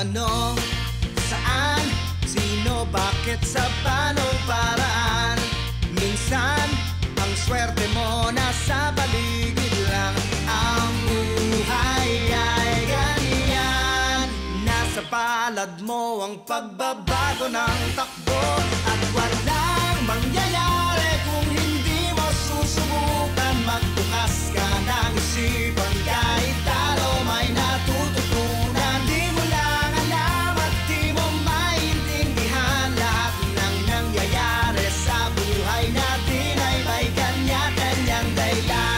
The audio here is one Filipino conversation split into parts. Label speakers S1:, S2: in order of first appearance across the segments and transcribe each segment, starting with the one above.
S1: ano, saan, sino, bakit, sa paano paraan. Minsan, ang swerte mo nasa paligid lang. Ang buhay ay ganyan. Nasa palad mo ang pagbabago ng takbo. At walang mangyayari kung hindi mo susubukan. Magbukas ka ng isipan, kahit talo may natututunan. Di mo lang alam at di mo maintindihan. Lahat ng nangyayari sa buhay natin ay may kanya-kanyang dahilan.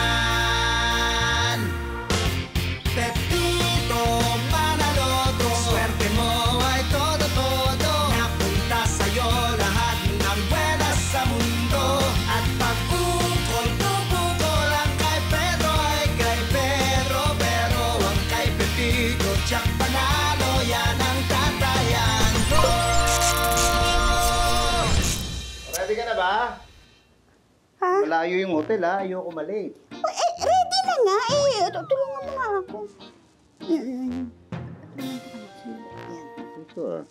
S1: Pepito Manaloto, swerte mo ay todo-todo. Napunta sa'yo lahat ng buenas sa mundo. At pag ukol-tukol ang kay Pedro ay kay Pedro. Pero ang kay Pepito, tiyak panalo, yan ang tatayan ko.
S2: Ready ka na ba?
S3: Ha?
S2: Malayo yung hotel, ha? Ayoko malate.
S3: Ready na nga eh. Tulungan mo nga ako.
S2: Ito, ah.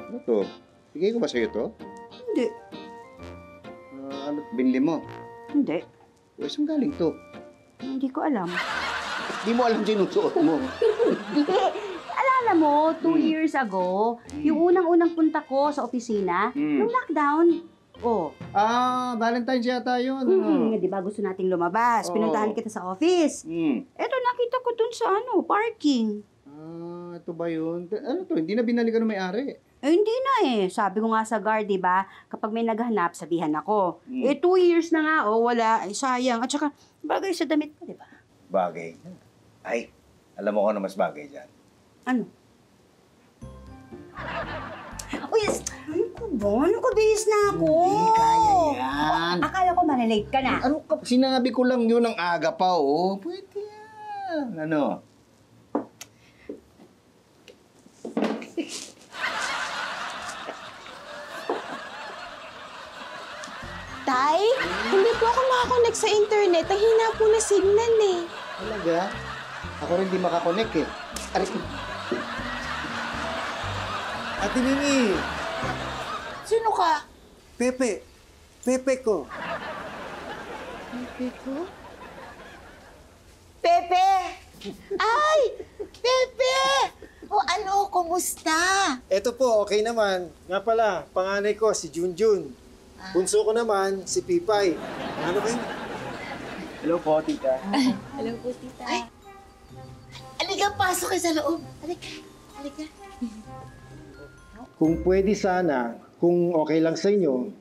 S2: Ano to? Bigay ko ba sa'yo to?
S3: Hindi.
S2: Ano binili mo?
S3: Hindi.
S2: O, saan galing to?
S3: Hindi ko alam.
S2: Di mo alam sinusuot mo.
S3: Hindi. Alala mo, 2 years ago, yung unang-unang punta ko sa opisina, nung lockdown,
S2: Valentine's yata yun.
S3: di ba gusto nating lumabas? Pinuntahan kita sa office. Eto, nakita ko dun sa parking.
S2: Ito ba yun? Ano to? Hindi na binalikan ng may-ari.
S3: Hindi na eh. Sabi ko nga sa guard, di ba? Kapag may naghahanap, sabihan ako. 2 years na nga, wala. Ay, sayang. At saka, bagay sa damit ko, di ba?
S2: Bagay. Ay, alam mo ko na mas bagay dyan.
S3: Ano? Uy, ano ko ba? Ano ko, bihis na ako?
S2: Hindi kaya yan.
S3: Akala ko malilate ka na.
S2: Ano ka? Sinabi ko lang yun ng aga pa, oh. Pwede yan. Ano?
S4: Tay, hindi po ako makakonect sa internet. Ang hina po na signal eh.
S2: Talaga? Ako rin di makakonect eh. Aray ko.
S5: Ate Mimi,
S4: Sino ka?
S5: Pepe. Pepe ko.
S4: Pepe ko? Pepe! Ay! Pepe! O ano, kumusta?
S5: Eto po, okay naman. Nga pala, panganay ko si Junjun. Bunso ko naman, si Pipay. Ano kayo?
S2: Hello po, tita.
S4: Hello po, tita. Ay! Halika, pasok kayo sa loob. Halika, halika.
S5: Kung pwede sana, kung okay lang sa inyo,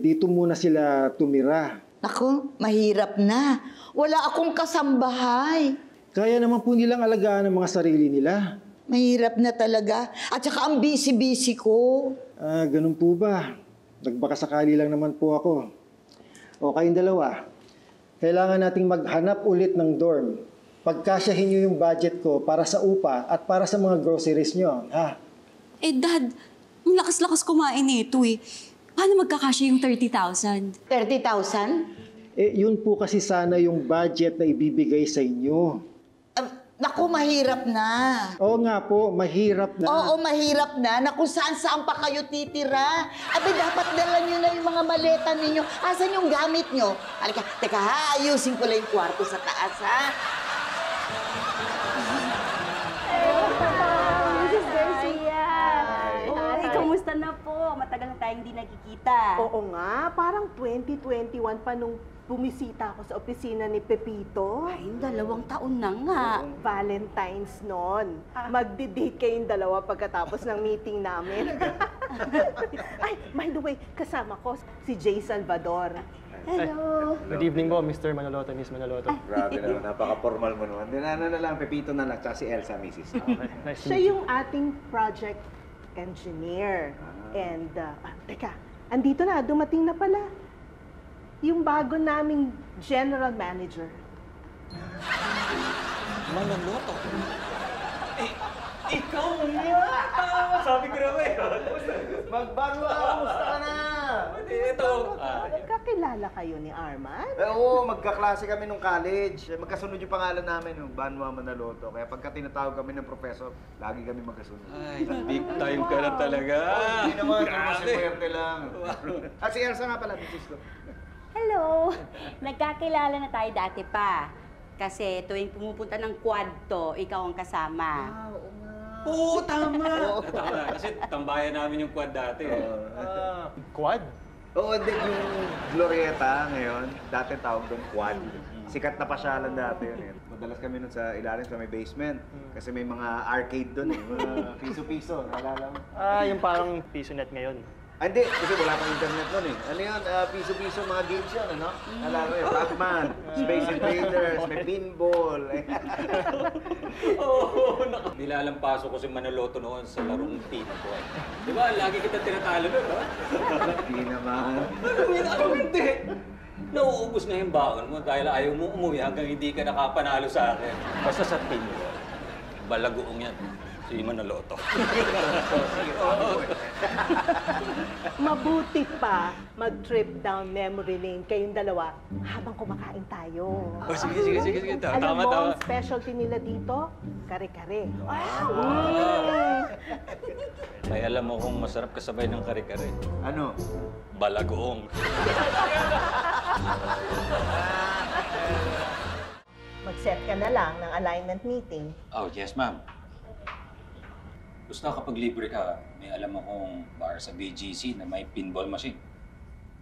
S5: dito muna sila tumira.
S6: Ako, mahirap na. Wala akong kasambahay.
S5: Kaya naman po nilang alagaan ang mga sarili nila.
S6: Mahirap na talaga. At saka ang busy-busy ko.
S5: Ganun po ba? Nagbakasakali lang naman po ako. O kayong dalawa, kailangan nating maghanap ulit ng dorm. Pagkasyahin nyo yung budget ko para sa upa at para sa mga groceries nyo, ha?
S7: Dad, ang lakas-lakas kumain nito eh. Paano magkakasya yung 30,000?
S6: 30,000?
S5: Yun po kasi sana yung budget na ibibigay sa inyo.
S6: Naku, mahirap na.
S5: Oo nga po, mahirap na.
S6: Oo, mahirap na. Naku, saan-saan pa kayo titira? Abi, dapat dala nyo na yung mga maleta ninyo. Asan yung gamit nyo? Halika, teka ha, ayusin ko lang yung kwarto sa taas, ha?
S3: Mrs. Garcia! Ay, kamusta na po? Matagal na tayong hindi nagkikita.
S8: Oo nga, parang 2021 pa nung bumisita ako sa opisina ni Pepito.
S3: Ay, 2 taon na nga.
S8: Valentine's noon. Magdi-date kayong dalawa pagkatapos ng meeting namin. Ay, by the way, kasama ko si Jay Salvador.
S3: Hello.
S9: Good evening po, Mr. Manaloto, Miss Manaloto.
S2: Grabe naman, napaka-formal mo naman. Ano na lang, Pepito na lang, tsaka si Elsa, Mrs.
S9: Okay, nice to
S8: Siya
S9: meet you.
S8: yung ating project engineer. And, teka, andito na, dumating na pala. Yung bago naming general manager.
S5: Manaloto.
S2: Ikaw nga! Sabi ko naman eh. Magbago ka, kamusta ka na?
S10: Ito.
S8: Kakilala kayo ni Arman?
S2: Oo, magkaklase kami nung college. Magkasunod yung pangalan namin, yung Banwa Manaloto. Kaya pagka tinatawag kami ng professor, lagi kami magkasunod.
S10: Ay, big time ka na talaga.
S2: Hindi naman, masiperte lang. At si Elsa nga pala, misis ko.
S3: Hello! Nagkakilala na tayo dati pa. Kasi tuwing pumupunta ng quad to, ikaw ang kasama.
S10: Oo, tama. Tama, kasi tambayan namin yung quad dati.
S9: Quad?
S2: Oo, hindi, yung Glorieta ngayon, dati tawag doon quad. Sikat na pasyalan dati yun eh. Madalas kami nun sa ilalim sa may basement. Kasi may mga arcade doon eh, mga piso-piso, naalala mo?
S9: Yung parang piso net ngayon.
S2: Hindi, kasi wala pang internet nun eh. Ano yun, piso-piso mga games yun, ano? Naalala mo yun, Pac-Man, Space Invaders, may pinball.
S10: Oo, nilalampaso ko si Manaloto noon sa larong pinball. Di ba, lagi kita tinatalo nun, ha?
S2: Hindi naman.
S10: Ako hindi. Nauubos na yung baon mo dahil ayaw mo umuwi hanggang hindi ka nakapanalo sa akin. Basta sa pinball. Balagoong yan. Si Manaloto.
S8: Mabuti pa mag-trip down memory lane kayong dalawa habang kumakain tayo.
S10: Oh, sige.
S8: Alam
S10: Tama.
S8: mo, ang specialty nila dito, kare-kare.
S10: Ay, alam mo kung masarap kasabay ng kare-kare.
S2: Ano?
S10: Balagoong.
S8: Mag-set ka na lang ng alignment meeting.
S10: Oh, yes, ma'am. Basta kapag libre ka, may alam akong bar sa BGC na may pinball machine.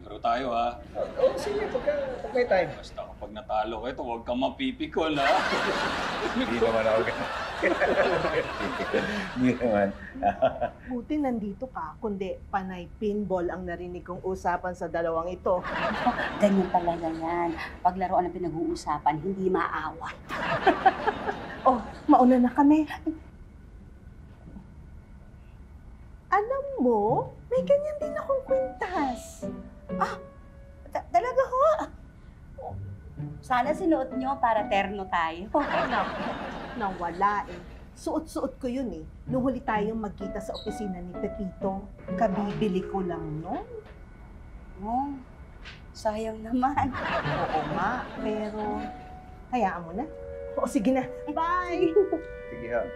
S10: Laro tayo, ha?
S2: Oo, sige, pag may time.
S10: Basta kapag natalo ka ito, huwag kang mapipikol, ha?
S2: Hindi naman ako Hindi naman.
S8: Buti nandito ka, kundi panay pinball ang narinig kong usapan sa dalawang ito.
S3: Ganyan talaga yan. Paglaruan ang pinag-uusapan, hindi maawat.
S8: Oh, mauna na kami. Alam mo, may ganyan din akong kwintas.
S3: Talaga ho? Sana sinuot nyo para terno tayo.
S8: Nawala eh. Suot-suot ko yun eh. Nung huli tayong magkita sa opisina ni Pepito, kabibili ko lang no?
S3: Oh, sayang naman.
S8: Oo nga, pero hayaan mo na. O sige na. Bye!
S2: Sige ha.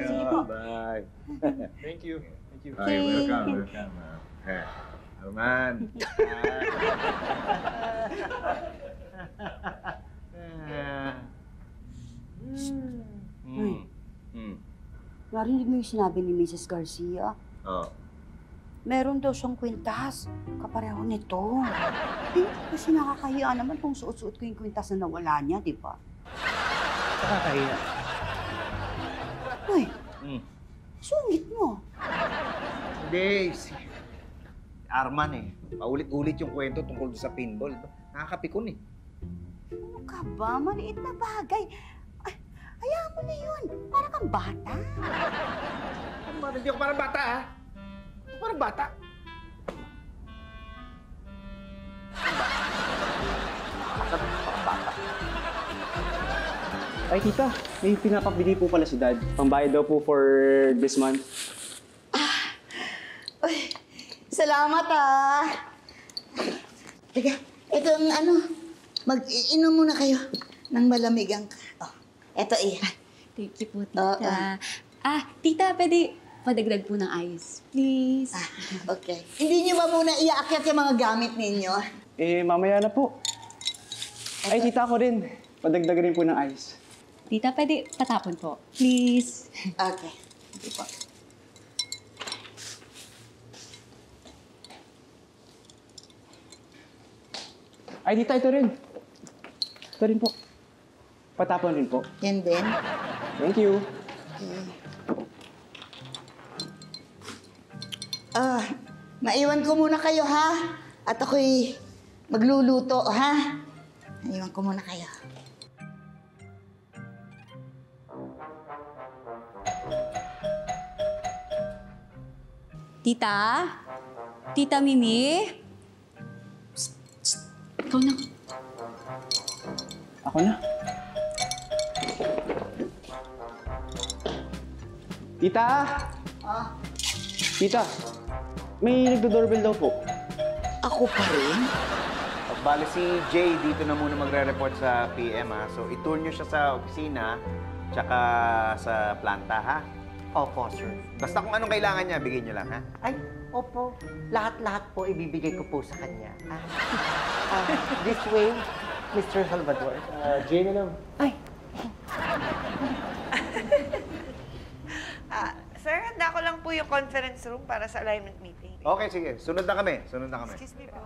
S3: Sige po.
S2: Bye.
S9: Thank you.
S2: Ay, welcome. Arman.
S3: Narinig mo yung sinabi ni Mrs. Garcia?
S2: Oo.
S3: Meron daw siyang kwintas. Kapareho nito. Kasi nakakahiya naman kung suot-suot ko yung kwintas na nawala niya, di ba?
S2: Nakakahiya.
S3: Uy, sungit mo.
S2: Hindi, si Arman eh. Paulit-ulit yung kwento tungkol sa pinball. Nakakapikon eh.
S3: Ano ka ba? Maliit na bagay. Ay, hayaan mo na yun. Para kang bata.
S2: Hindi ako parang bata ha. Hindi parang bata.
S11: Ay, tita, may pinapabili po pala si Dad. Pambayad daw po for this month.
S6: Uy, salamat ah. Teka, itong mag-inom muna kayo ng malamigang ka. Oh, eto eh.
S7: Thank you po, tita. Tita, pwede padagdag po ng ice, please.
S6: Okay. Hindi niyo ba muna iaakyat yung mga gamit ninyo?
S11: Mamaya na po. Ay, tita, ako rin. Padagdag rin po ng ice.
S7: Tita, pwede patapon po, please.
S6: Okay. Hindi po.
S11: Ay, tita, ito rin. Ito rin po. Patapon rin po.
S6: Yan din.
S11: Thank you.
S6: Naiwan ko muna kayo, ha? At ako'y magluluto, ha? Naiwan ko muna kayo.
S7: Tita? Tita Mimi? Psst, psst. Ikaw na.
S11: Ako na. Tita! Tita, may nagdo-doorbell daw po.
S6: Ako pa rin?
S2: Bale si Jay dito na muna magre-report sa PM ha. So i-tour nyo siya sa opisina, tsaka sa planta ha.
S6: Opo, sir.
S2: Basta kung anong kailangan niya, bigyan nyo lang ha.
S6: Ay, opo. Lahat-lahat po ibibigay ko po sa kanya. This way, Mr. Salvador.
S9: Jay na lang.
S6: Ay,
S12: Sir, handa ko lang po yung conference room para sa alignment meeting.
S2: Okay, sige. Sunod na kami. Sunod na kami.
S12: Excuse me po.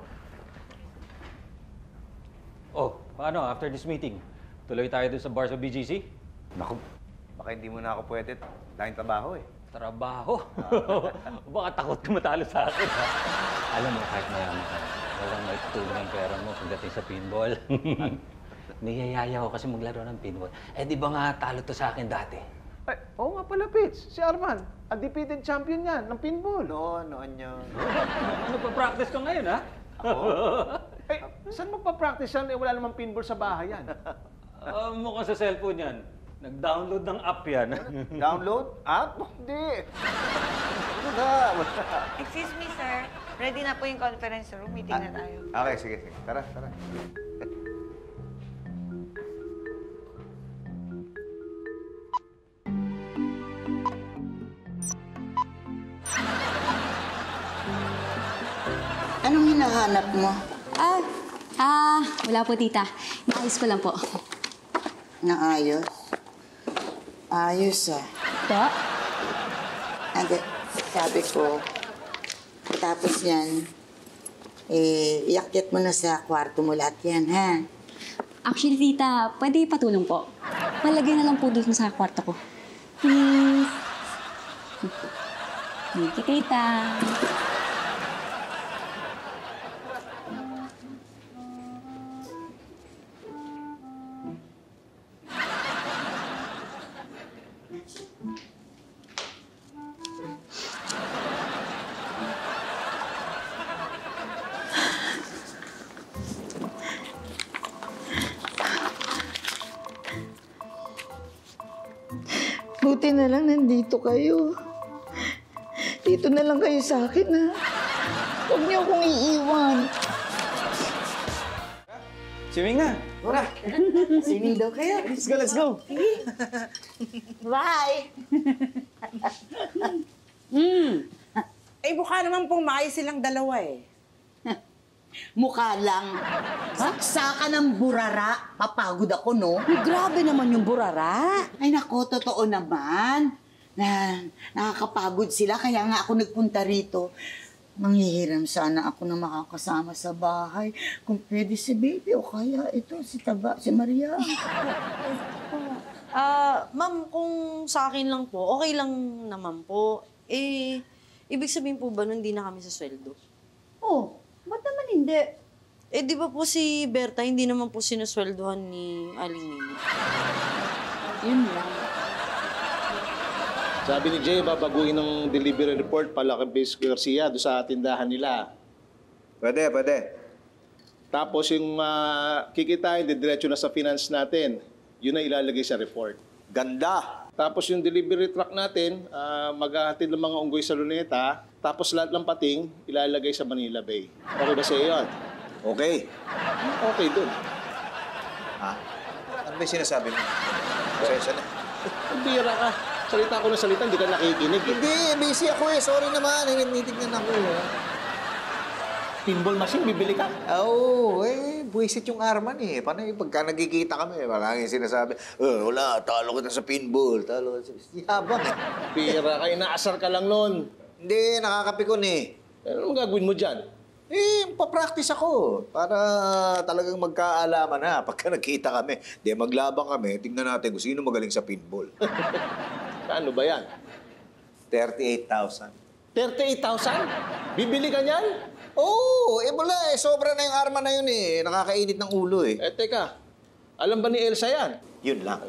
S10: Oh, paano after this meeting? Tuloy tayo dun sa bar sa BGC?
S2: Naku, baka hindi mo na ako pwede. Laking trabaho eh.
S10: Trabaho? Baka takot ka matalo sa akin, ha? Alam mo, kahit mayaman ka, walang maitutulong ang pera mo pagdating sa pinball. Niyayaya ko kasi maglaro ng pinball. Eh, di ba nga talo to sa akin dati?
S13: Ay, oo nga pala, Pitch. Si Arman, undefeated champion yan ng pinball.
S2: Noon yun.
S10: Ano pa practice ka ngayon, ha?
S13: Eh, saan magpa-practice yan? Eh, wala namang pinball sa bahay yan.
S10: Mukhang sa cellphone yan. Nag-download ng app yan.
S2: Download? App? Hindi. Wala.
S12: Excuse me, sir. Ready na po yung conference room. Meeting na tayo.
S2: Okay, sige. Tara.
S6: anong hinahanap mo?
S7: Wala po, tita. Naayos ko lang po.
S6: Naayos? Ayos, ah.
S7: Po?
S6: Hindi, sabi ko, tapos yan, iakyat mo na sa kwarto mo lahat yan, ha?
S7: Actually, tita, pwede patulong po. Palagay na lang po doon sa kwarto ko. Please. Thank you, tita.
S6: Buti na lang nandito kayo. Dito na lang kayo sa akin, ha? Huwag niyo akong iiwan.
S11: Swimming na.
S6: Tara. Swimming daw kayo.
S11: Let's go.
S6: Bye!
S14: Eh, mukha naman pong maayos silang dalawa eh.
S6: Mukha lang. Saksakan ng burara. Papagod ako, no?
S3: Grabe naman yung burara.
S6: Ay, nako, totoo naman. Nakakapagod sila, kaya nga ako nagpunta rito. Manghihiram sana ako na makakasama sa bahay. Kung pwede si baby o kaya ito, si Maria.
S15: Ma'am, kung sa akin lang po, okay lang naman po. Ibig sabihin po ba nun hindi na kami sa sweldo?
S3: Oh, ba't naman hindi?
S15: Di ba po si Berta, hindi naman po sinasweldohan ni Aling Nini?
S3: Yun lang.
S13: Sabi ni Jay, babaguhin ng delivery report pala kay Base Garcia doon sa tindahan nila.
S2: Pwede.
S13: Tapos yung kikitain, didiretso na sa finance natin. Yun na ilalagay sa report.
S2: Ganda!
S13: Tapos yung delivery truck natin, maghahatid ng mga unggoy sa Luneta. Tapos lahat ng pating, ilalagay sa Manila Bay. Okay ba sa iyo yun?
S2: Okay.
S13: Okay dun.
S2: Ha? Ano ba yung sinasabi mo? Pasensya na.
S13: Bira ka. Salita ko ng salita, hindi ka nakikinig.
S2: Hindi, busy ako eh. Sorry naman. Nanitignan ako eh.
S13: Pinball machine, bibili ka?
S2: Oo, buwisit yung Arman eh. Paano yung pagka nagkikita kami, maraming sinasabi, wala, talo ko na sa pinball, talo ko sa... Yabang eh.
S13: Pira ka, inaasar ka lang nun.
S2: Hindi, nakakapikon eh.
S13: Ano gagawin mo dyan?
S2: Papractice ako para talagang magkaalaman na pagka nagkita kami. Di maglabang kami, tingnan natin kung sino magaling sa pinball.
S13: Ano ba yan?
S2: 38,000.
S13: 38,000? Bibili ka niyan?
S2: Oo, wala eh. Sobra na yung Arman na yun eh. Nakakainit ng ulo eh.
S13: Teka. Alam ba ni Elsa yan?
S2: Yun lang.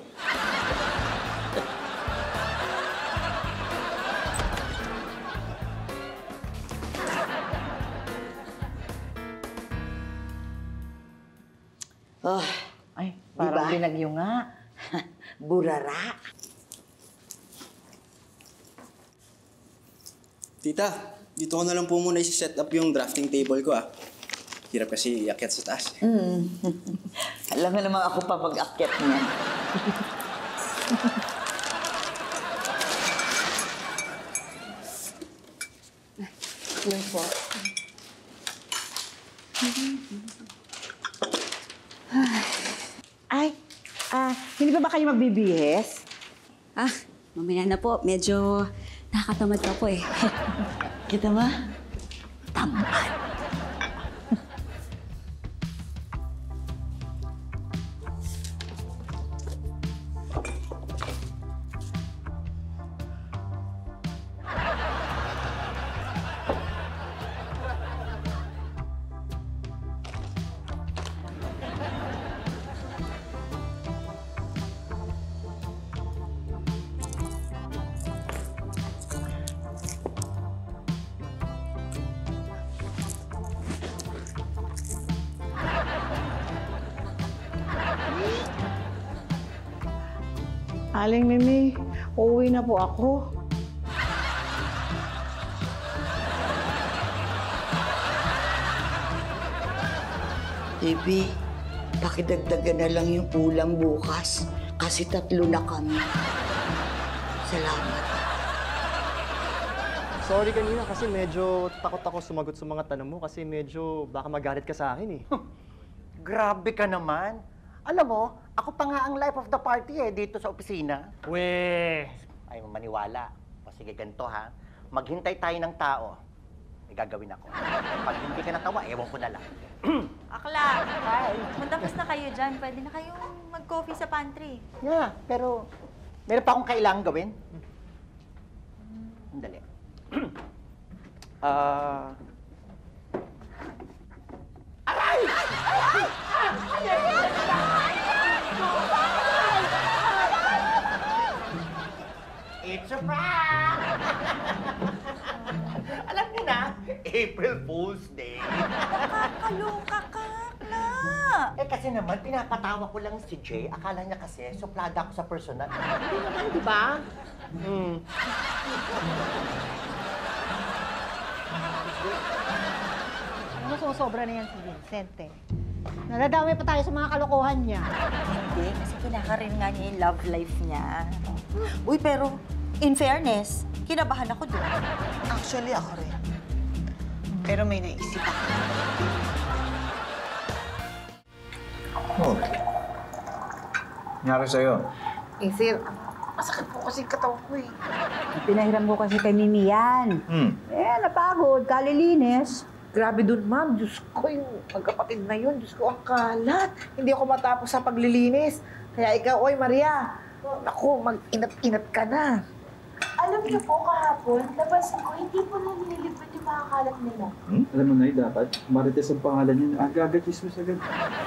S6: Ay, parang binagyo nga. Burara.
S11: Tita, dito ko na lang po muna i-set up yung drafting table ko, ah.
S16: Hirap kasi iakyat sa taas.
S6: Alam mo naman ako pa mag-akyat niyan.
S15: Yun po.
S14: Ay, hindi pa ba kayo magbibihis?
S7: Mamaya na po. Medyo nakakatamad pa po eh.
S6: Kita ba? Tamad.
S14: Aling Mimi, uuwi na po ako.
S6: Baby, pakidagdagan na lang yung ulam bukas. Kasi 3 na kami. Salamat.
S9: Sorry kanina kasi medyo takot ako sumagot sa mga tanong mo kasi medyo baka magalit ka sa akin eh.
S17: Grabe ka naman. Alam mo, ako pa nga ang life of the party dito sa opisina.
S9: Weh!
S17: Ay, maniwala. O sige, ganito ha. Maghintay tayo ng tao. May gagawin ako. Pag hindi ka natawa, ewan ko na lang.
S12: Akla, mandapos na kayo dyan. Pwede na kayong mag-coffee sa pantry.
S17: Yeah, pero meron pa akong kailangan gawin. Sandali. Aray! It's a prank! Alam niyo na, April Fool's Day.
S12: Nakakaloka ka, Akla.
S17: Kasi naman, pinapatawa ko lang si Jay. Akala niya kasi, suplada ako sa personal. Hindi naman, di ba?
S18: Ano, susobra na yan si Vincent eh. Nadadami pa tayo sa mga kalokohan niya.
S12: Hindi, kasi kinakarin nga niya yung love life niya. Uy, pero in fairness, kinabahan ako doon.
S6: Actually, ako rin. Pero may naisip ako.
S2: Oh. Nangyari sa'yo?
S14: Eh, sir, masakit po kasi katawan ko eh.
S3: Pinahiram ko kasi kay Mimi yan. Napagod, kalilinis.
S14: Grabe dun, ma'am. Diyos ko, yung magkapatid na yun. Diyos ko, ang kalat. Hindi ako matapos sa paglilinis. Kaya ikaw, oy, Maria. Naku, mag-inat-inat ka na.
S19: Alam niyo po kahapon, napansin ko, hindi po na nililipat yung mga kalat nila.
S11: Alam mo, Nay, dapat Marites ang pangalan niya. Agad chismis agad.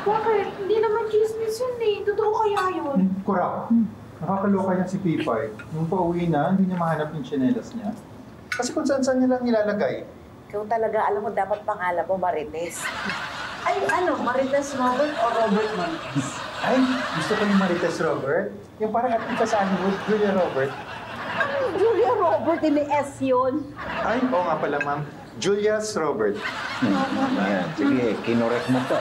S19: Bakit? Hindi naman chismis yun eh. Totoo kaya yun?
S20: Correct. Nakakaloka yan si P5. Nung pauwi na, hindi niya mahanap yung tsinelas niya. Kasi kung saan-saan niya lang nilalagay.
S14: Ikaw talaga, alam mo, dapat pangalan mo Marites.
S19: Ay, ano? Marites Robert o Robert Marites?
S20: Ay, gusto ko yung Marites Robert. Yung parang artista sa Hollywood, Julia Robert.
S3: Julia Robert, hindi S yun.
S20: Ay, oo nga pala, ma'am. Julius Robert.
S2: Ayan, sige, kinorek mo to.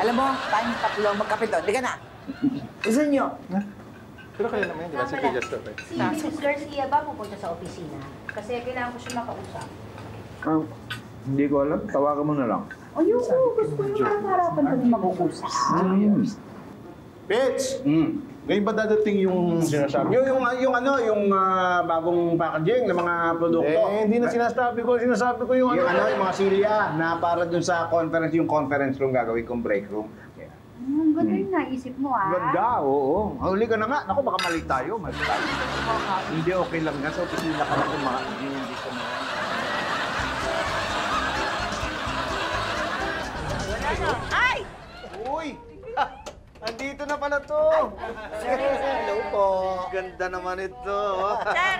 S14: Alam mo, tayong 3 magkapit doon. Di ka na. Gusto nyo?
S20: Pero kayo naman yun, di ba? Si Julius Robert.
S3: Si Mrs. Garcia ba pupunta sa opisina? Kasi kailangan ko siya makausap.
S2: Hindi ko alam. Tawagan mo na lang.
S3: Ayoko, gusto ko yung harapan kami mag-uusap.
S13: Pets! Ngayon ba dadating yung sinasabi? Yung bagong packaging ng mga produkto? Hindi na sinasabi ko. Sinasabi ko yung
S2: yung mga silya na para dun sa conference, yung conference room gagawin kong break room.
S3: Ang ganda yung naisip mo, ah.
S2: Ganda, oo. Huli ka na nga. Naku, baka mali tayo. Hindi, okay lang nga. Sa opisina ka na kumain. Hindi ka na.
S17: Ay!
S2: Uy! Andito na pala to!
S17: Hello po.
S2: Ganda naman ito.
S12: Sir!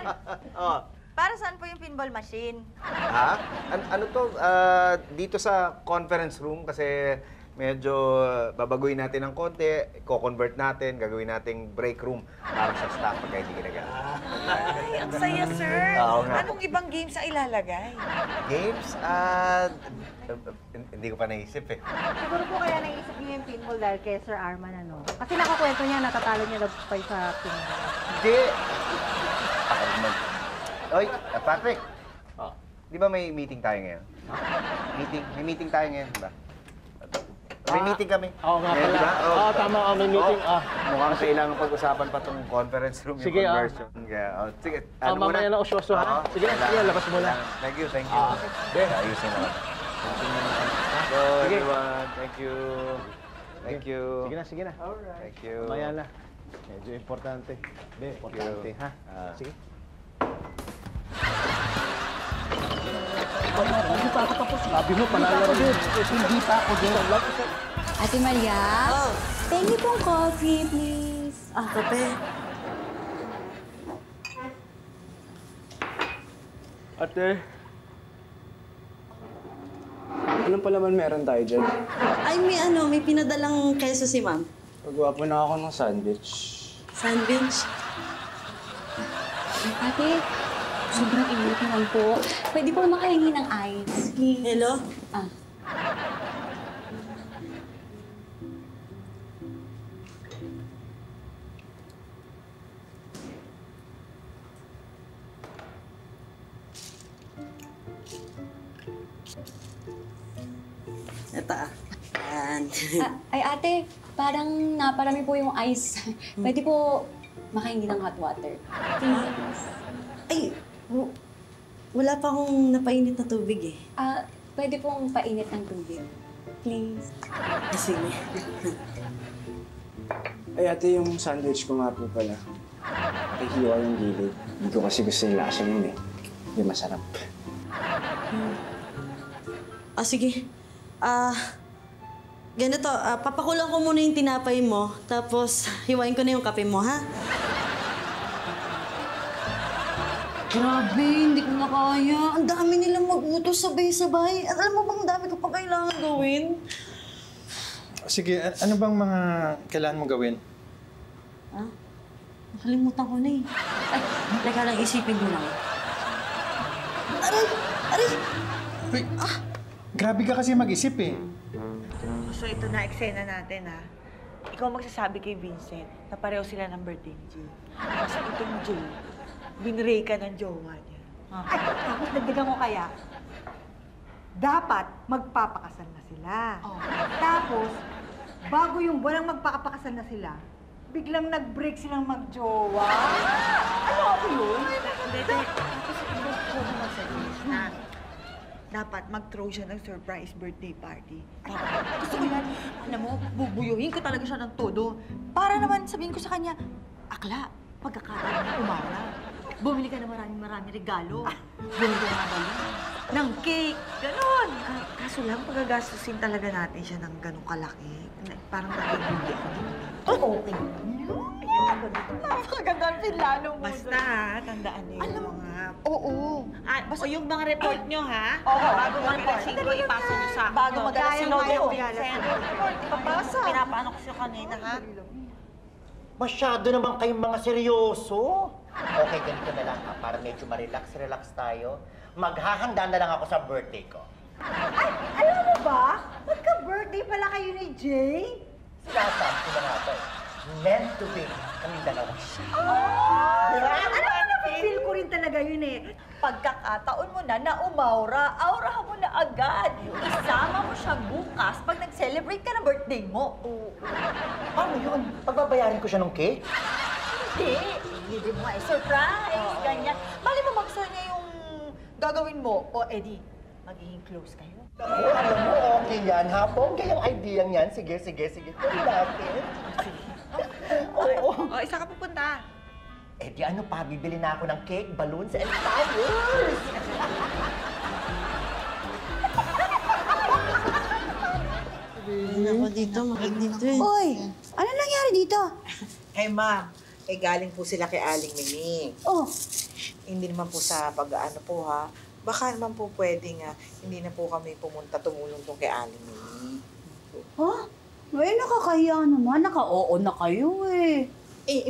S2: Oh.
S12: Para saan po yung pinball machine?
S2: Ha? Ano to? Dito sa conference room kasi medyo babaguhin natin ng konti, i-convert natin, gagawin nating break room para sa staff pagka hindi ginagamit.
S14: Ay, ang saya, sir.
S2: Oo nga.
S14: Anong ibang games ang ilalagay?
S2: Games? Hindi ko pa naisip eh.
S18: Siguro po kaya naisip niya yung pinball dahil kay Sir Arman, ano? Kasi nakakwento niya, natatalo niya daw pa sa pinball.
S2: Hindi! Oy, Patrick! Di ba may meeting tayo ngayon? May meeting tayo ngayon, di ba? May meeting kami.
S13: Oo nga pala.
S2: Diba?
S13: Oo, tama. May meeting.
S2: Mukhang kailangan pag-usapan pa tong conference room yung
S13: Sige,
S2: conversion. Sige, ano muna?
S13: Mamaya na usyo-usyo, ha? Sige, labas mo na.
S2: Thank you.
S13: Ben.
S2: Ayusin na. So, everyone, thank you. Thank you.
S13: Sige na.
S2: Alright. Thank you.
S13: Mamaya na. Medyo importante. Importante, ha? Sige. Hindi pa ako tapos. Sabi mo, panalo din. Hindi pa ako din.
S7: Ate Maria? Pengi pong coffee, please.
S15: Kape.
S11: Ate. Anong palaman meron tayo dyan?
S15: Ay, may pinadalang keso si ma'am.
S11: Pagawa po na ako ng sandwich.
S15: Sandwich?
S7: Ate, sobrang init naman po. Pwede po makahingi ng ice, please.
S15: Hello? Ito Yan.
S7: Ay, ate, parang naparami po yung ice. Pwede po makahingi ng hot water. Please.
S15: Ay, wala pa akong napainit na tubig eh.
S7: Pwede pong painit ng tubig. Please.
S15: Sige.
S11: Ay, ate, yung sandwich ko nga po pala. Nakihiwa yung gilid. Hindi ko kasi gusto yung lasa yun eh. Hindi masarap.
S15: Sige. Ganito, papakulang ko muna yung tinapay mo, tapos hiwain ko na yung kape mo, ha? Grabe, hindi ko na kaya. Ang dami nilang mag-utos sabay-sabay. At alam mo bang dami ko pa kailangan gawin?
S20: Sige, ano bang mga kailangan mong gawin?
S15: Nakalimutan ko na eh. Ay, teka lang, isipin ko lang. Aray! Aray!
S20: Uy, grabe ka kasi mag-isip eh.
S14: So ito na, eksena natin ha. Ikaw magsasabi kay Vincent na pareho sila ng birthday ni Jay. Kasi itong Jay, binray ka ng jowa niya.
S18: Ay, tapos dagdagan ko kaya, dapat magpapakasal na sila. Tapos, bago yung buwanang magpapakasal na sila, biglang nag-break silang mag-jowa. Ano ako yun?
S14: Tapos ikaw mo mag-suggest na dapat mag-throw siya ng surprise birthday party. Gusto ko yan. Alam mo, bubuyuhin ko talaga siya ng todo. Para naman sabihin ko sa kanya, Akla, pagkakataon na umara. Bumili ka na maraming regalo. Bumili ka na balon, ng cake, ganon. Kaso lang, pagagastusin talaga natin siya ng ganong kalaki. Parang nakibigyan. Okay. Napakagagandang lalo mo. Basta ha, tandaan niyo yung mga... Oo. Basta yung mga report nyo ha. Oo. Bago mag-alas 5, ipasa nyo sa... Bago mag-alas 5 yung report. Ipapasa. Pinapaano ko siya kanina ha.
S17: Masyado naman kayong mga seryoso. Okay, ganito na lang ha, para medyo ma-relax tayo. Maghahanda na lang ako sa birthday ko.
S18: Ay, alam mo ba? Magka-birthday pala kayo ni Jay?
S17: Sinasabi ko na nga ba, meant to be kaming dalawa.
S18: Alam mo, feel ko rin talaga yun eh.
S12: Pagkakataon mo na umaura, aurahan mo na agad. Isama mo siya bukas pag nag-celebrate ka na birthday mo.
S17: Ano yun? Pagbabayarin ko siya ng cake?
S12: Hindi. Libre mo nga surprise. Ganyan. Mali mo magsa niya yung gagawin mo. O, Eddie, magiging close kayo.
S17: Alam mo, okay yan ha. Bongga yung idea yan. Sige. Tuloy natin. Oo.
S14: Isa ka pupunta.
S17: Eh di ano pa, bibili na ako ng cake, balloons, and flowers!
S15: Ako dito, dito eh.
S6: Uy! Ano nangyari dito?
S14: Ma'am, galing po sila kay Aling Mimi.
S6: Oh.
S14: Hindi naman po sa pag-aano po ha. Baka naman po pwedeng hindi na po kami tumulong tong kay Aling Mimi.
S3: Ay, nakakahiya naman. Naka-oo na kayo eh.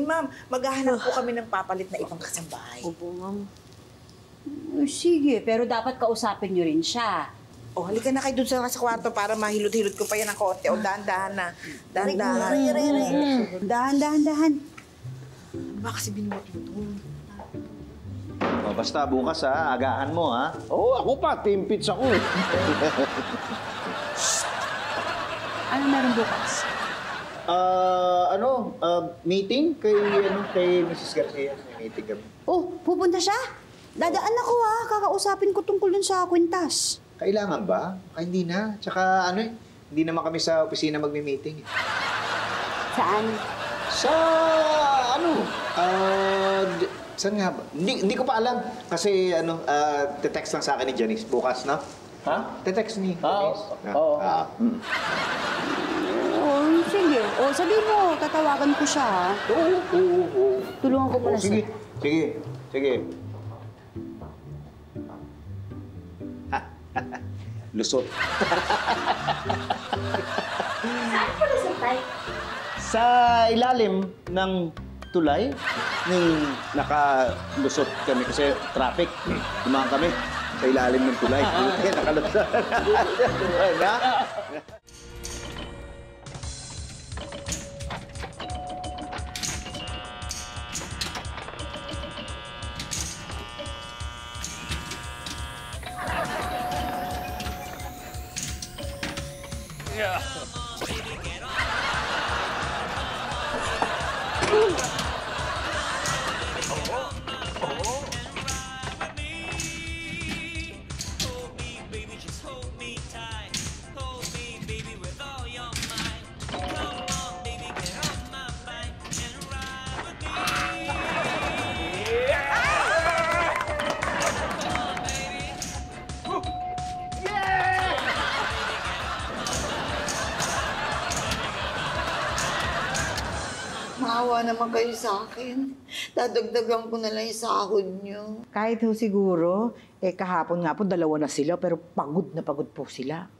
S14: Ma'am, maghahanap po kami ng papalit na ibang kasambahay.
S15: Opo, ma'am.
S3: Sige, pero dapat kausapin niyo rin siya.
S18: O, halika na kayo dun sa kwarto para mahilot-hilot ko pa yan ng konti. O, dahan-dahan na. Dahan-dahan.
S3: Dahan.
S18: Ba kasi binuot mo to?
S2: O, basta bukas ha, agahan mo ha.
S13: Oo, ako pa. Team Pitch ako eh.
S3: Ano meron bukas?
S2: Meeting kay Mrs. Garcia. May meeting kami.
S3: Oh, pupunta siya? Dadaan ako ha. Kakausapin ko tungkol dun sa kwintas.
S2: Kailangan ba? Hindi na. Tsaka hindi naman kami sa opisina magmi-meeting.
S3: Saan?
S2: Saan nga ba? Hindi ko pa alam. Kasi te-text lang sa akin ni Janice bukas, no? Ha? Te-text ni Janice.
S3: Oo. Sige. Sabihin mo, tatawagan ko siya, ha?
S2: Oo.
S3: Tulungan ko muna siya.
S2: Sige. Lusot.
S4: Saan po lusot, Tay?
S2: Sa ilalim ng tulay, nakalusot kami kasi traffic. Dumaan kami sa ilalim ng tulay. Nakalusot.
S6: Maawa naman kayo sa akin. Dadagdagan ko na lang yung sahod niyo.
S18: Kahit ho siguro, kahapon nga po, 2 na sila, pero pagod na pagod po sila.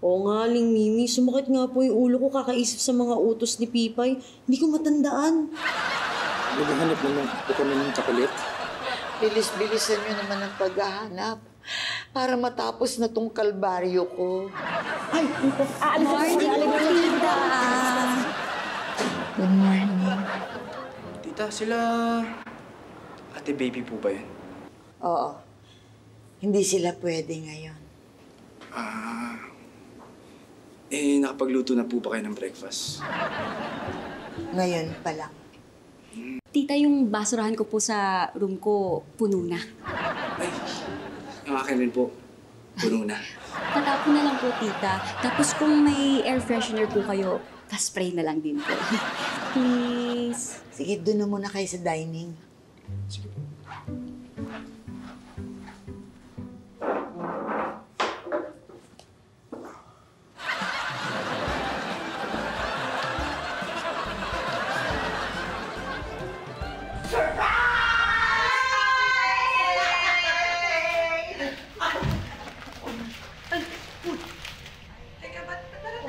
S15: Oo nga, Aling Mimi. Sumakit nga po yung ulo ko kakaisip sa mga utos ni Pipay. Hindi ko matandaan.
S11: Naghahanap naman po kami ng tsakulit.
S6: Bilis-bilisan niyo naman ang paghahanap para matapos na tong kalbaryo ko.
S3: Morning, Tita.
S6: Good morning.
S11: Tita, sila... Ate Baby po ba yan?
S6: Oo. Hindi sila pwede ngayon.
S11: Nakapagluto na po ba kayo ng breakfast?
S6: Ngayon pa lang.
S7: Tita, yung basurahan ko po sa room ko, puno na.
S11: Ang akin rin po, puno na.
S7: Tatapon na lang po, tita. Tapos kung may air freshener po kayo, pa-spray na lang din po. Please.
S6: Sige, doon na muna kayo sa dining.
S11: Sige po.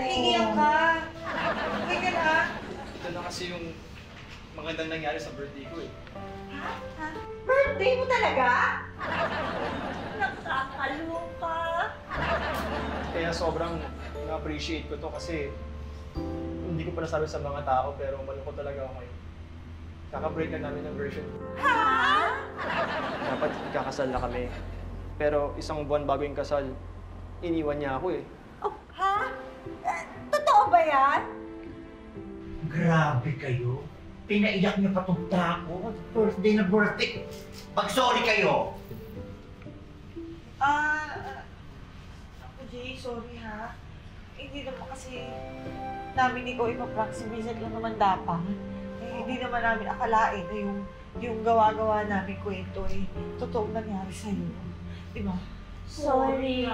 S12: Naiiyak ka. Okay ka na?
S9: Ito na kasi yung magandang nangyari sa birthday ko eh.
S12: Ha? Birthday mo talaga? Nakakaloka.
S9: Kaya sobrang na-appreciate ko to kasi hindi ko pa nasabi sa mga tao pero malungkot talaga ako ngayon. Kaka-break na namin ng version.
S12: Ha?
S9: Dapat ikakasal na kami. Pero isang buwan bago yung kasal, iniwan niya ako eh.
S12: Oh, ha? Totoo ba yan?
S17: Grabe kayo. Pinaiyak niyo pa itong tako. Birthday na birthday. Mag-sorry kayo.
S12: Ako, Jay, sorry ha. Hindi naman kasi namin ikaw ipaprank si Bizet lang naman dapat. Hindi naman namin akalain na yung gawa-gawa namin kwento totoong nangyari sa'yo. Diba?
S4: Sorry.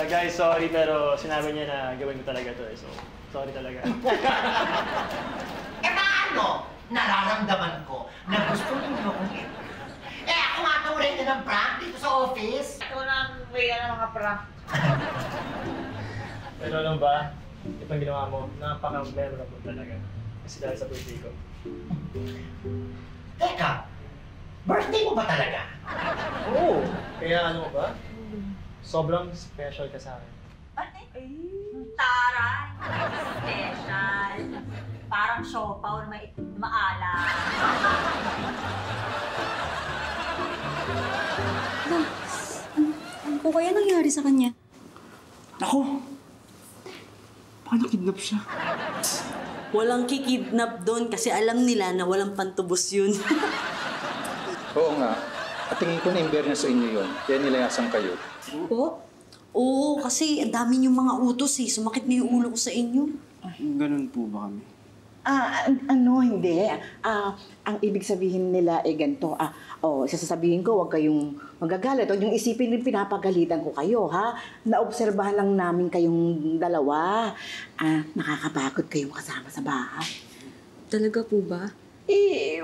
S9: Guys, sorry pero sinabi niya na gawin ko talaga to eh. So, sorry talaga.
S17: Paano? Nararamdaman ko na gusto ninyo akong ako nga tunay na ng prank dito sa office.
S12: Ikaw na ang way ng mga prank.
S9: Pero ano ba? Itong ginawa mo, napaka-memorable talaga. Kasi dahil sa birthday ko.
S17: Teka, birthday mo ba talaga?
S9: Oo! Kaya ano ba? Sobrang special ka sa akin.
S15: Taray! Special! Parang siopaw na maala.
S7: Ano po kaya nangyari sa kanya?
S11: Ako! Baka nakidnap siya.
S16: Walang kikidnap doon kasi alam nila na walang pantubos yun.
S20: Oo nga. At tingin ko na imberna sa inyo yun. Kaya nilayasan kayo.
S16: Po? Oo, kasi ang dami niyong mga utos eh. Sumakit na yung ulo ko sa inyo.
S11: Ganun po ba kami?
S6: Hindi. Ang ibig sabihin nila ganito. Sasabihin ko, huwag kayong magagalit. Huwag yung isipin rin pinapagalitan ko kayo, ha? Naobserbahan lang namin kayong dalawa. Nakakapagod kayong kasama sa bahay.
S7: Talaga po ba?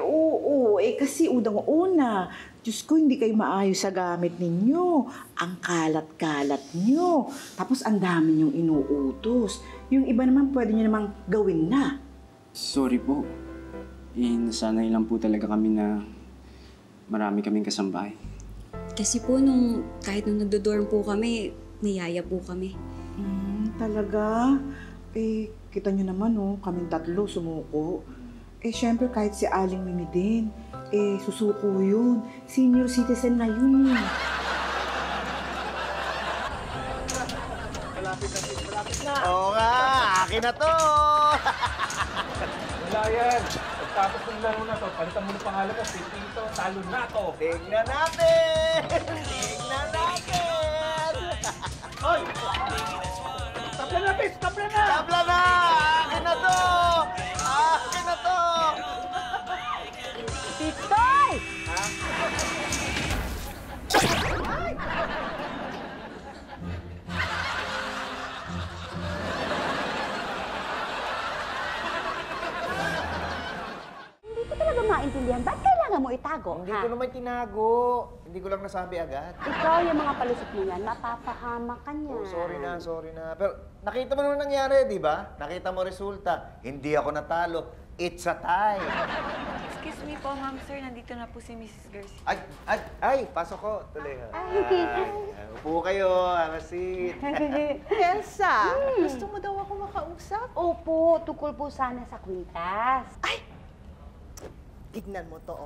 S6: Oo. Kasi unang-una, Diyos ko, hindi kayo maayos sa gamit ninyo. Ang kalat-kalat nyo. Tapos ang dami nyong inuutos. Yung iba naman pwede nyo namang gawin na.
S11: Sorry po. Nasanay lang po talaga kami na marami kaming kasambahay.
S7: Kasi po, kahit nung nagdodorm po kami, niyaya po kami.
S6: Talaga? Kita nyo naman, kaming tatlo sumuko. Syempre kahit si Aling Mimi din, susuko yun. Senior citizen na yun.
S9: Malapit na.
S17: Oo nga, akin na to!
S9: Wala yan. Pagtapos ng laro na to, palitan mo ng pangalan ko, Pipito Salunato.
S17: Tignan natin! Tignan natin!
S9: Hoy! Tabla na, Pis! Tabla na!
S17: Tabla na! Akin na to! Akin na to!
S8: Pistoy!
S3: Hindi ko talaga maintindihan. Ba't kailangan mo itago?
S2: Hindi ko naman tinago. Hindi ko lang nasabi agad.
S3: Ikaw, yung mga palusot mo yan, mapapahamak ka niya.
S2: Oh, sorry na. Pero nakita mo naman nangyari, di ba? Nakita mo resulta. Hindi ako natalo. It's a tie.
S14: Excuse me po, ma'am, sir. Nandito na po si Mrs. Garcia.
S2: Ay, pasok ko. Tuloy. Upo kayo. Have a seat.
S8: Elsa, gusto mo daw ako makausap?
S3: Opo, tukol po sana sa kwintas.
S8: Tignan mo to.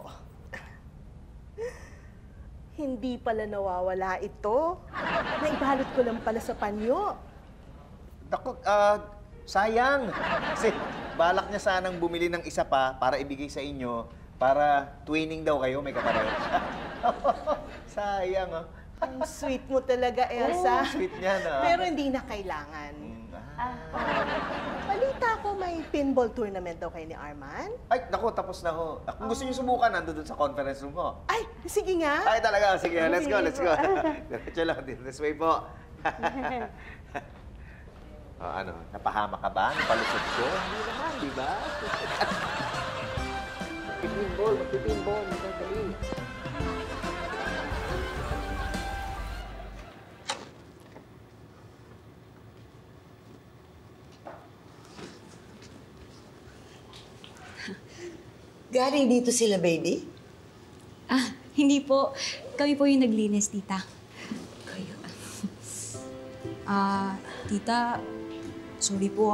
S8: Hindi pala nawawala ito. Naibalot ko lang pala sa panyo.
S2: Naku, sayang. Kasi balak niya sanang bumili ng isa pa para ibigay sa inyo para twinning daw kayo, may kapareho siya. Sayang,
S8: Ang sweet mo talaga, Elsa.
S2: Sweet niya, na.
S8: Pero hindi na kailangan. Balita ko may pinball tournament daw kayo ni Arman.
S2: Ay, naku, tapos na ho. Kung gusto niyo subukan, nandun sa conference room ko.
S8: Ay, sige nga.
S2: Ay, talaga. Sige, let's go. Diretso lang, this way po. Napahama ka ba? Napalusot ko? Hindi naman, di ba? Magpipinball. Magdadali.
S6: Galing dito sila, baby?
S7: Hindi po. Kami po yung naglinis, tita.
S6: Kayo?
S7: Tita, sorry po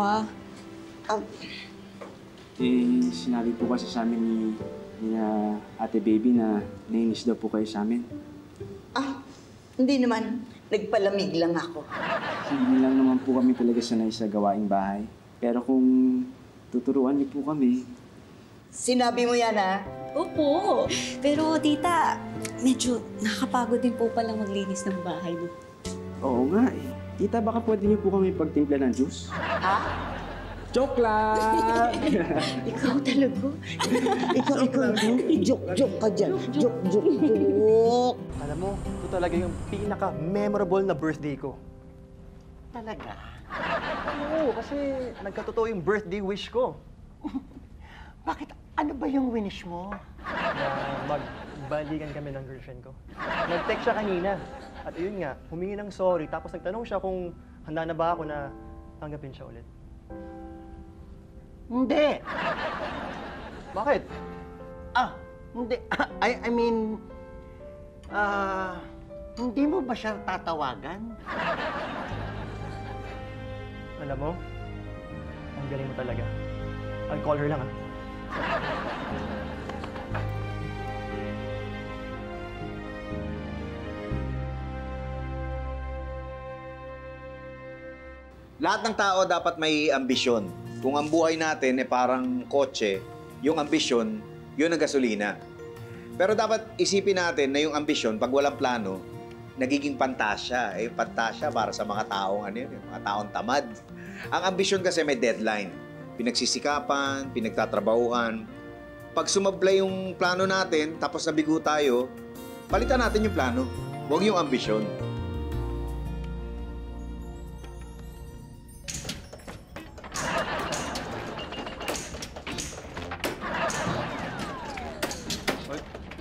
S11: Sinabi po kasi sa amin ni Ate Baby na nainis daw po kayo sa amin.
S6: Hindi naman. Nagpalamig lang ako.
S11: Hindi lang naman po kami talaga sanay sa gawaing bahay. Pero kung tuturuan niyo po kami...
S6: Sinabi mo yan, ha?
S7: Opo. Pero tita, medyo nakakapagod din po palang maglinis ng bahay mo.
S11: Oo nga eh. Tita, baka pwede niyo po kami pagtimpla ng juice? Joke lang!
S6: Ikaw talaga. Ikaw. Joke ka dyan. Joke.
S9: Alam mo, ito talaga yung pinaka-memorable na birthday ko.
S17: Talaga?
S9: Oo, kasi nagkatotoo yung birthday wish ko.
S17: Bakit? Ano ba yung wish mo?
S9: Na magbalikan kami ng girlfriend ko. Nag-text siya kanina. At ayun nga, humingi ng sorry. Tapos nagtanong siya kung handa na ba ako na tanggapin siya ulit.
S17: Hindi.
S13: Bakit?
S17: Hindi. I mean, hindi mo ba siya tatawagan?
S9: Alam mo, ang galing mo talaga. I'll call her lang, ah.
S2: Lahat ng tao dapat may ambisyon. Kung ang buhay natin parang kotse, yung ambisyon, yun ang gasolina. Pero dapat isipin natin na yung ambisyon, pag walang plano, nagiging pantasya. Pantasya para sa mga taong mga taong tamad. Ang ambisyon kasi may deadline. Pinagsisikapan, pinagtatrabahuhan. Pag sumablay yung plano natin, tapos nabigo tayo, palitan natin yung plano. Huwag yung ambisyon.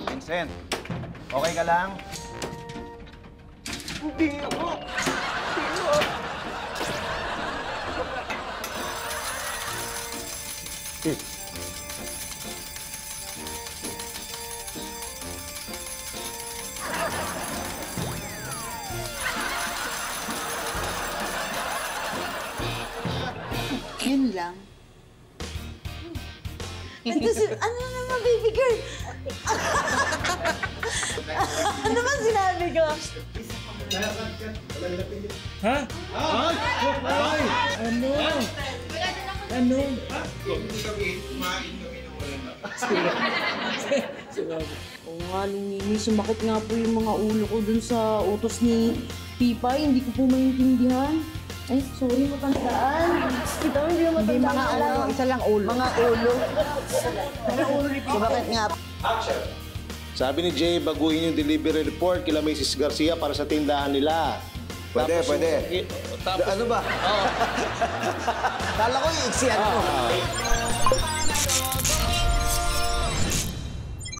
S2: Vincent, okay ka lang?
S17: Hindi ako.
S6: Yun lang. Ano naman, baby girl? Ano ba sinabi ko?
S13: Ha? Ay! Ano? Ano?
S15: Oo nga, Nini, sumakit nga po yung mga ulo ko dun sa utos ni Pipay. Hindi ko po maintindihan. Ay, sorry, matandaan. Kita mo, hindi mo matandaan.
S6: Mga ulo, isa lang ulo. Mga ulo.
S15: Mga ulo ni Pipay.
S6: Sumakit nga.
S13: Action! Sabi ni Jay, baguhin yung delivery report kila Mrs. Garcia para sa tindahan nila.
S2: Pwede,
S13: Tapos
S2: pwede.
S13: Tapos,
S2: Ano ba? Kala ko yung iksiyan mo.